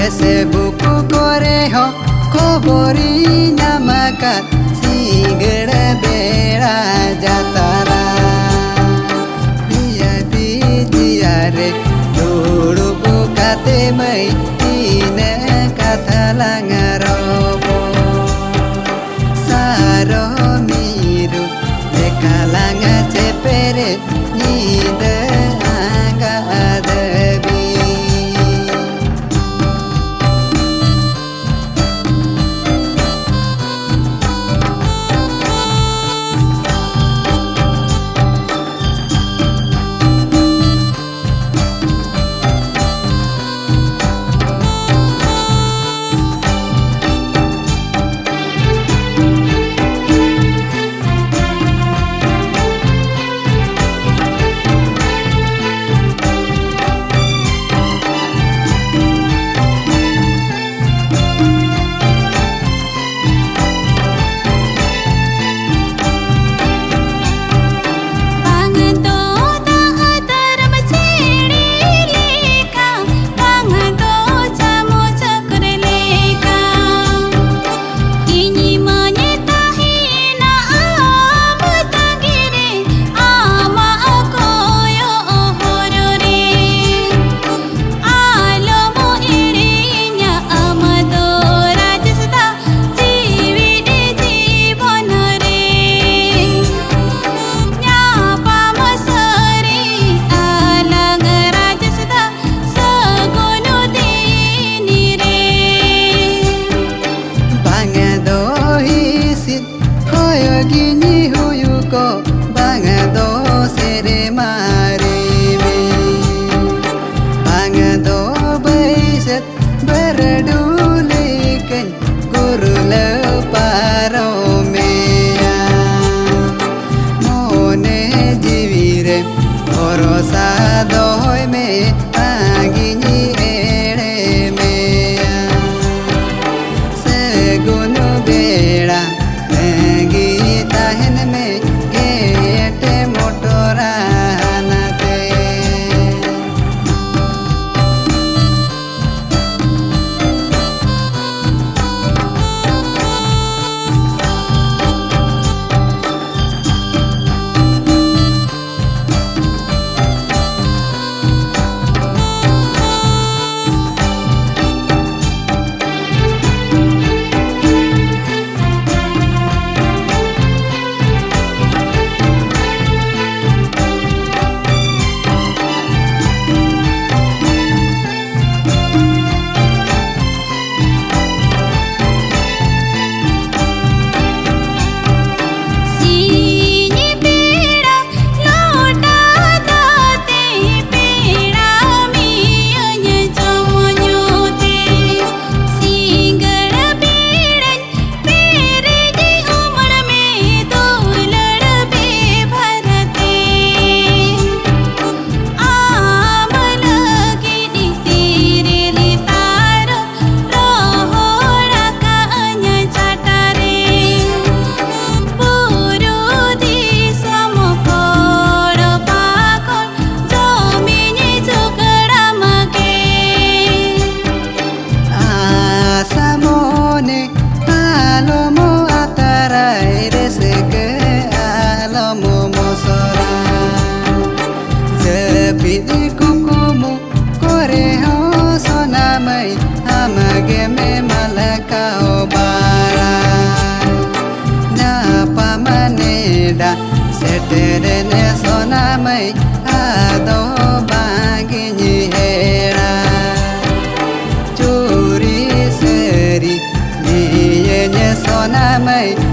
Facebook kore ho khobori nyamakat sigera bera jatara biya bijare dulu bukate mai ine katha langarobo saro miru dekalanga cepere nida angga adabi gini huyu ko bangado sere mare me bangado baiset berdule kan guru le paro me mone jivire orosa doy me agini ere me segunu bela tahन में gate मोटरा नते kukumu kore ho sonamai amage me malakao bara na pamaneda seterene sonamai ado bagini hera curi seri niye sonamai